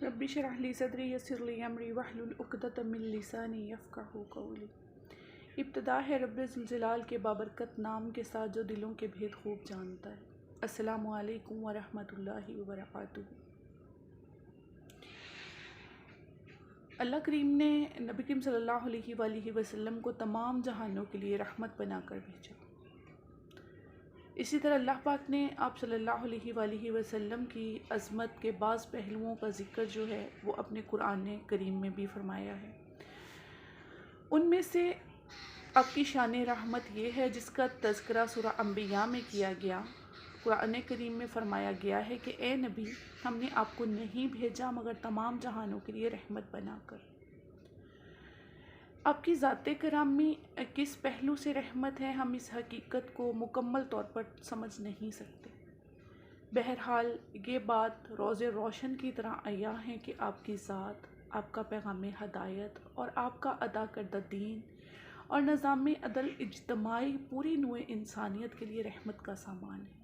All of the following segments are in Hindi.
रब्बि शरह ली सदरी यस्सिर ली अमरी वहलुल उक़दतम मिन लिसानी यफ़क़हू क़ौली। इब्तिदा है रब्बिल ज़ुल के बाबरकत नाम के साथ जो दिलों के भेद खूब जानता है। अस्सलामु अलैकुम व रहमतुल्लाहि व बरकातुहू। अल्लाह करीम ने नबी करीम सल्लल्लाहु अलैहि वसल्लम को तमाम जहानों के लिए रहमत बनाकर भेजा। इसी तरह अल्लाह पाक ने आप सल्लल्लाहु अलैहि वसल्लम की अज़मत के बाज़ पहलुओं का ज़िक्र जो है वो अपने कुरान करीम में भी फरमाया है। उनमें से आपकी शान रहमत ये है जिसका तज़किरा सूरह अंबिया में किया गया। कुरान करीम में फरमाया गया है कि ए नबी, हमने आपको नहीं भेजा मगर तमाम जहानों के लिए रहमत बनाकर। आपकी ज़ाते करामी किस पहलू से रहमत है, हम इस हकीकत को मुकम्मल तौर पर समझ नहीं सकते। बहरहाल ये बात रोज़े रोशन की तरह आया है कि आपकी ज़ात, आपका पैगाम हदायत और आपका अदा करदा दीन और निज़ाम अदल इज्तमाई पूरी नूए इंसानियत के लिए रहमत का सामान है।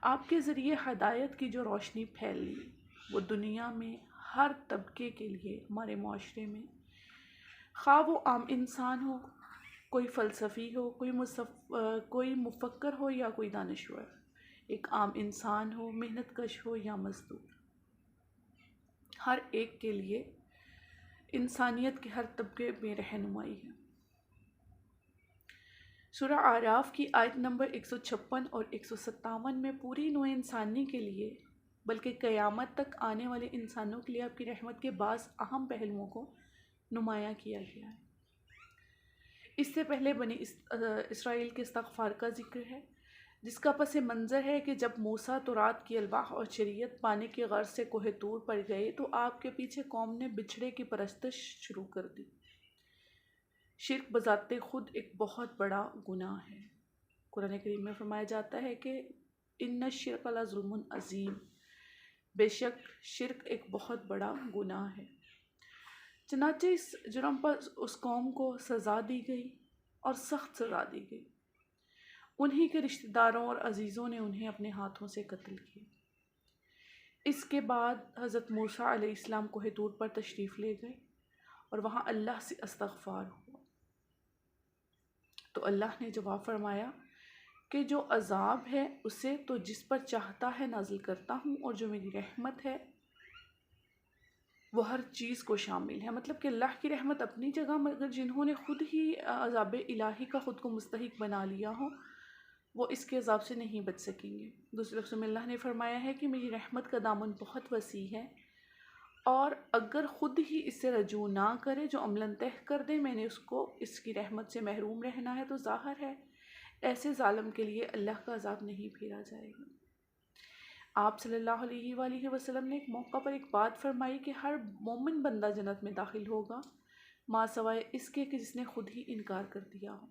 आपके ज़रिए हदायत की जो रोशनी फैली वो दुनिया में हर तबके के लिए, हमारे माशरे में, ख़्वाह वो आम इंसान हो, कोई फ़लसफ़ी हो, कोई मुफ़क्कर हो या कोई दानिश्वर, एक आम इंसान हो, मेहनत कश हो या मज़दूर, हर एक के लिए इंसानियत के हर तबके में रहनुमाई है। सूरह आराफ की आयत नंबर 156 और 157 में पूरी नौ इंसानी के लिए, बल्कि क़यामत तक आने वाले इंसानों के लिए आपकी रहमत के बाज़ अहम पहलुओं को नुमाया किया गया है। इससे पहले बनी इसराइल के इस्तग़फ़ार का ज़िक्र है, जिसका पस मंज़र है कि जब मूसा तौरात की अलवाह और शरीयत पाने की गर्ज़ से कोहे तूर पर गए तो आपके पीछे कौम ने बिछड़े की परस्तिश शुरू कर दी। शिर्क बज़ाते ख़ुद एक बहुत बड़ा गुनाह है। कुरान करीम में फरमाया जाता है कि इन्ना शिर्क लज़ुल्मुन अज़ीम, बेशक शिर्क एक बहुत बड़ा गुनाह है। चनाचे इस जुर्म पर उस कौम को सज़ा दी गई और सख्त सज़ा दी गई। उन्हीं के रिश्तेदारों और अजीज़ों ने उन्हें अपने हाथों से कत्ल किया। इसके बाद हज़रत मूसा अलैहिस्सलाम कोहे तूर पर तशरीफ़ ले गए और वहाँ अल्लाह से इस्तग़फ़ार हुआ तो अल्लाह ने जवाब फरमाया कि जो अज़ाब है उसे तो जिस पर चाहता है नाज़िल करता हूँ, और जो मेरी रहमत है वो हर चीज़ को शामिल है। मतलब कि अल्लाह की रहमत अपनी जगह, मगर जिन्होंने ख़ुद ही अज़ाब इलाही का ख़ुद को मुस्तहिक बना लिया हो वो इसके अज़ाब से नहीं बच सकेंगे। दूसरे लफ्ज़ों में अल्लाह ने फरमाया है कि मेरी रहमत का दामन बहुत वसी है, और अगर ख़ुद ही इससे रजू ना करे, जो अमलन तह कर दे मैंने उसको इसकी रहमत से महरूम रहना है, तो ज़ाहिर है ऐसे ज़ालिम के लिए अल्लाह का अज़ाब नहीं फेरा जाएगा। आप सल्लल्लाहु अलैहि वसल्लम ने एक मौका पर एक बात फरमाई कि हर मोमिन बंदा जन्नत में दाखिल होगा माँ सवाए इसके कि जिसने खुद ही इनकार कर दिया हो।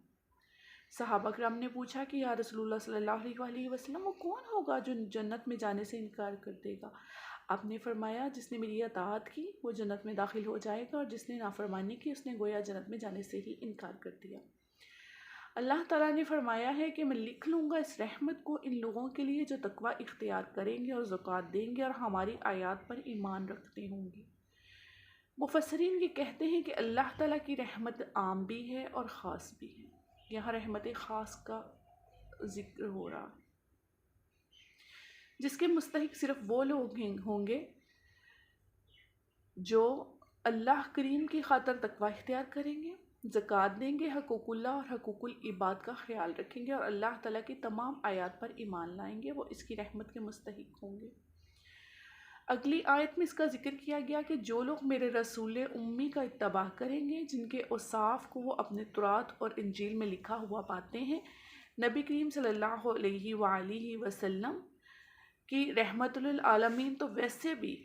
सहाबा किराम ने पूछा कि या रसूलुल्लाह सल्लल्लाहु अलैहि वसल्लम, वो कौन होगा जो जन्नत में जाने से इनकार कर देगा? आपने फरमाया जिसने मेरी अताअत की वो जन्नत में दाखिल हो जाएगा, और जिसने नाफरमानी की उसने गोया जन्नत में जाने से ही इनकार कर दिया। अल्लाह ताला ने फरमाया है कि मैं लिख लूँगा इस रहमत को इन लोगों के लिए जो तकवा इख्तियार करेंगे और ज़कात देंगे और हमारी आयात पर ईमान रखते होंगे। मुफस्सिरीन ये कहते हैं कि अल्लाह ताला की रहमत आम भी है और ख़ास भी है। यहाँ रहमत ख़ास का ज़िक्र हो रहा है जिसके मुस्तहिक सिर्फ वो लोग होंगे जो अल्लाह करीम की खातर तकवा इख्तियार करेंगे, ज़कात देंगे, हकूकुल्लाह और हकूकुल इबाद का ख्याल रखेंगे और अल्लाह ताला की तमाम आयात पर ईमान लाएंगे, वो इसकी रहमत के मुस्तहिक होंगे। अगली आयत में इसका जिक्र किया गया कि जो लोग मेरे रसूल उम्मी का इत्तबा करेंगे, जिनके औसाफ को वो अपने तुरात और इंजील में लिखा हुआ पाते हैं, नबी करीम सल्लल्लाहु अलैहि वसल्लम की रहमतुल आलमीन तो वैसे भी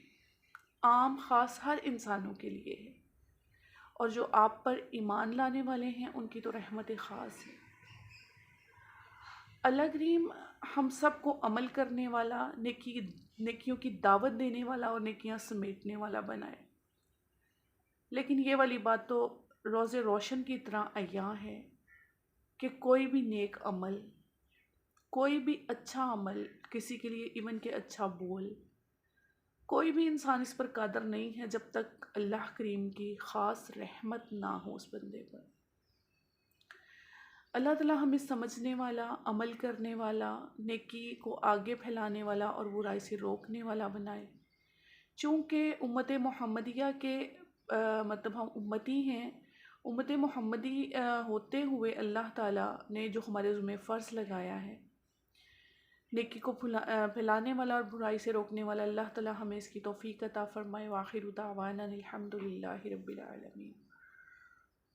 आम ख़ास हर इंसानों के लिए है, और जो आप पर ईमान लाने वाले हैं उनकी तो रहमत ख़ास है। अल्लाह करीम हम सब को अमल करने वाला, नेकियों की दावत देने वाला और नेकियां समेटने वाला बनाए। लेकिन ये वाली बात तो रोज़े रोशन की तरह अय्या है कि कोई भी नेक अमल, कोई भी अच्छा अमल, किसी के लिए इवन के अच्छा बोल, कोई भी इंसान इस पर कादर नहीं है जब तक अल्लाह करीम की ख़ास रहमत ना हो उस बंदे पर। अल्लाह ताला हमें समझने वाला, अमल करने वाला, नेकी को आगे फैलाने वाला और बुराई से रोकने वाला बनाए। चूँकि उम्मत मोहम्मदिया के मतलब हम उम्मती हैं, उम्मत मोहम्मदी होते हुए अल्लाह ताला ने जो हमारे ज़िम्मे फ़र्ज़ लगाया है, नेकी को फैलाने वाला और बुराई से रोकने वाला, अल्लाह ताला हमें इसकी तौफ़ीक़ अता फ़रमाए। व आखिरु दावाना अनिल हम्दुलिल्लाहि रब्बिल आलमीन।